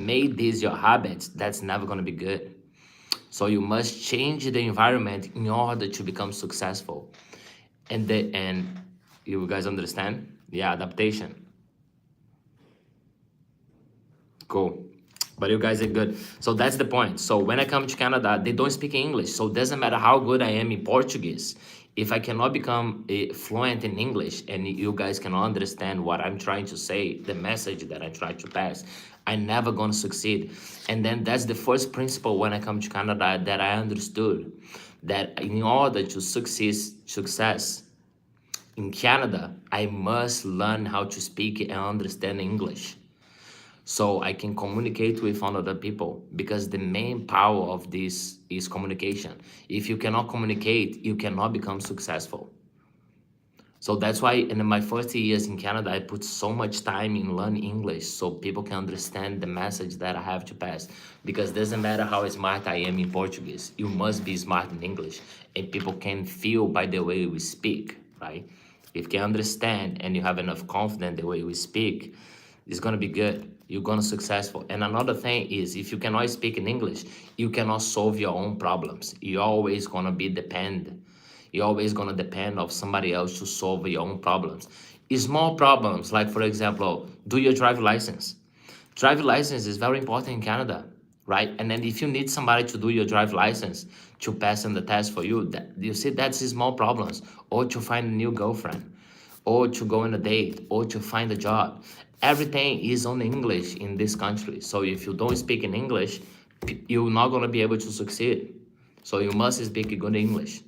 made these your habits, that's never going to be good. So you must change the environment in order to become successful. And you guys understand? Yeah, adaptation. Cool. But you guys are good. So that's the point. So when I come to Canada, they don't speak English. So it doesn't matter how good I am in Portuguese. If I cannot become fluent in English and you guys cannot understand what I'm trying to say, the message that I try to pass, I'm never going to succeed. And then that's the first principle when I come to Canada that I understood. That in order to success in Canada, I must learn how to speak and understand English so I can communicate with other people, because the main power of this is communication. If you cannot communicate, you cannot become successful. So that's why in my first years in Canada, I put so much time in learning English so people can understand the message that I have to pass. Because it doesn't matter how smart I am in Portuguese, you must be smart in English. And people can feel by the way we speak, right? If you can understand and you have enough confidence the way we speak, it's gonna be good. You're gonna successful. And another thing is, if you cannot speak in English, you cannot solve your own problems. You're always gonna be dependent. You're always gonna depend of somebody else to solve your own problems. Small problems, like for example, do your driver license. Driver license is very important in Canada, right? And then if you need somebody to do your driver license to pass on the test for you, you see that's small problems. Or to find a new girlfriend, or to go on a date, or to find a job. Everything is on English in this country. So if you don't speak in English, you're not gonna be able to succeed. So you must speak good English,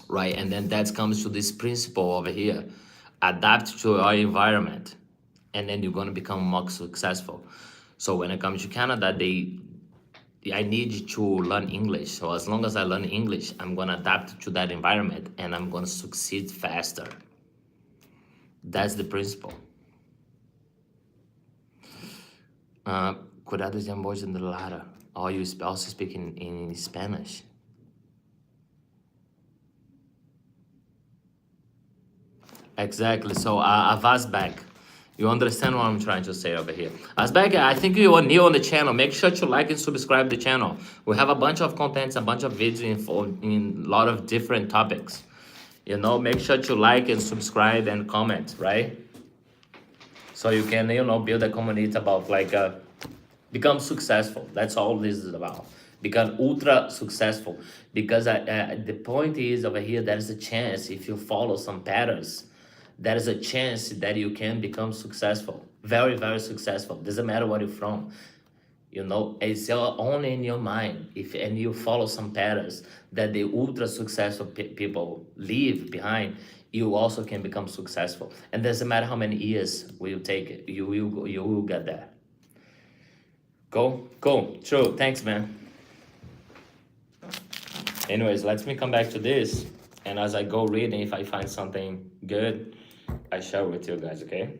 right? And then that comes to this principle over here: adapt to your environment, and then you're going to become more successful. So when it comes to Canada, I need to learn English. So as long as I learn English, I'm going to adapt to that environment and I'm going to succeed faster. That's the principle. Cuidado de voz de Lara. Oh, you also speak in Spanish. Exactly. So, Avazbek, you understand what I'm trying to say over here. Azbek, I think you are new on the channel. Make sure to like and subscribe the channel. We have a bunch of contents, a bunch of videos in a lot of different topics. You know, make sure to like and subscribe and comment, right? So you can, build a community about become successful. That's all this is about. Become ultra successful. Because the point is over here, there is a chance if you follow some patterns, there is a chance that you can become successful. Very, very successful. Doesn't matter where you're from. It's only in your mind. If and you follow some patterns that the ultra successful people leave behind, you also can become successful. And doesn't matter how many years will take it, you will get there. Cool. True. Thanks, man. Anyways, let me come back to this. And as I go reading, if I find something good, I share with you guys, okay?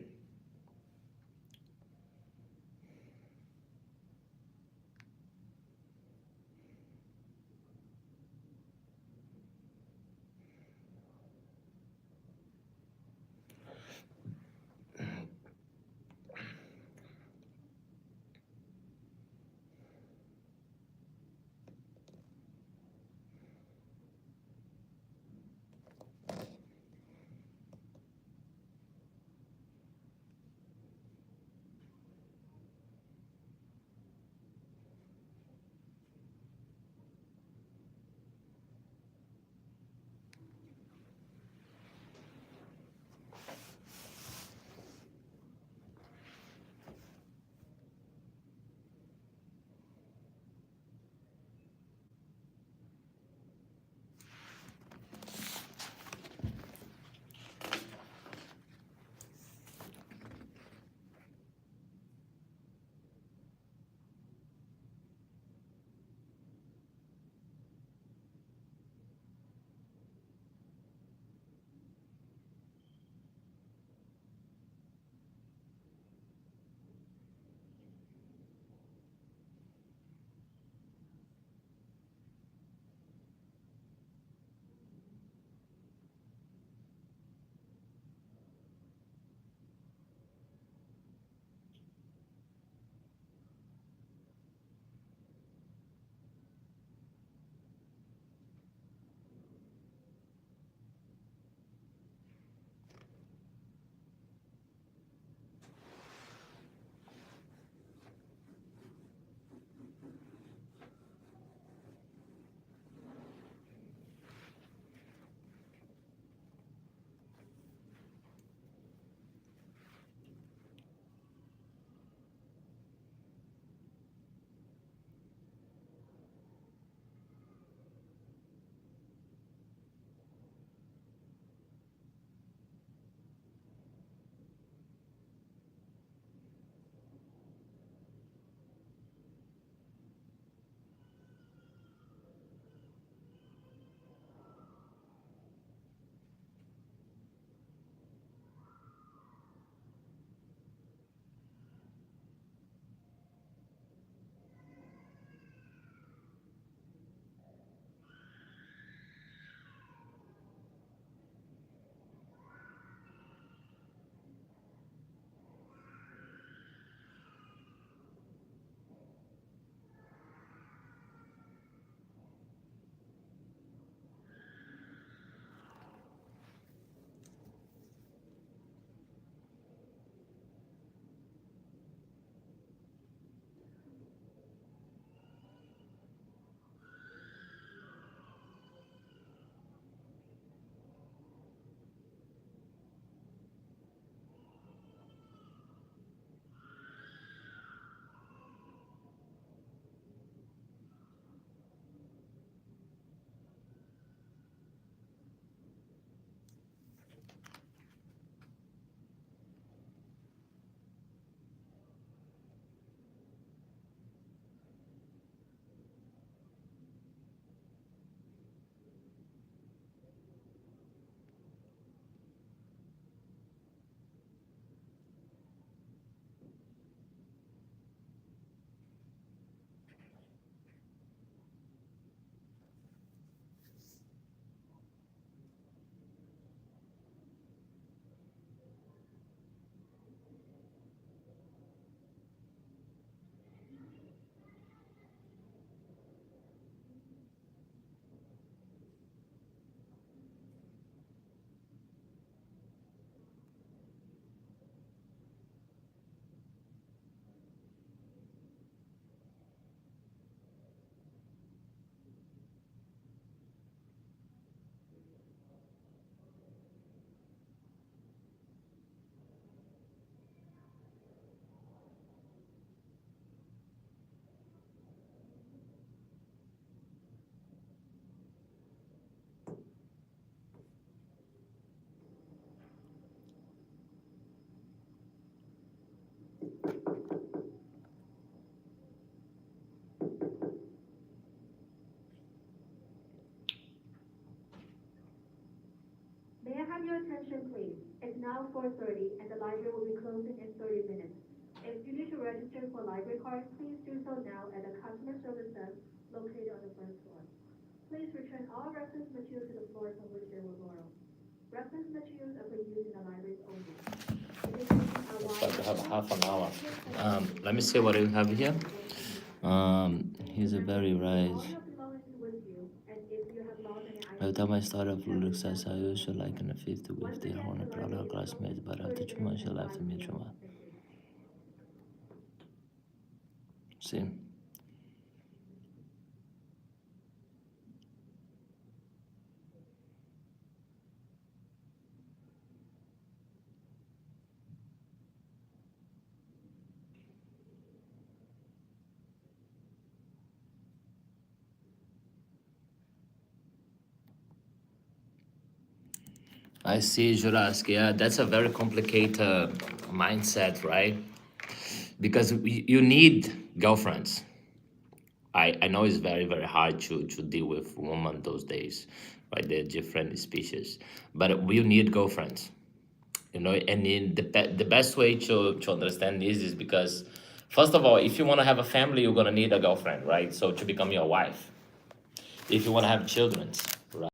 Attention please. It's now 4:30 and the library will be closing in 30 minutes. If you need to register for library cards, please do so now at the customer service desk located on the first floor. Please return all reference materials to the floor from which they were borrowed. Reference materials are for use in the libraries only. If you're taking a Start to have while, half an hour. Let me see what you have here. He's a very all rise. your belongings with you, and if you have lost any By the items, time I started full success, I used to like in the fifth with the honor product classmates, but after 2 months, she left me trauma. See? I see, Jurassic. Yeah, that's a very complicated mindset, right? Because you need girlfriends. I know it's very, very hard to deal with women those days, right? They're different species. But we need girlfriends, you know, and in the best way to understand this is because, first of all, if you want to have a family, you're going to need a girlfriend, right? So to become your wife. If you want to have children,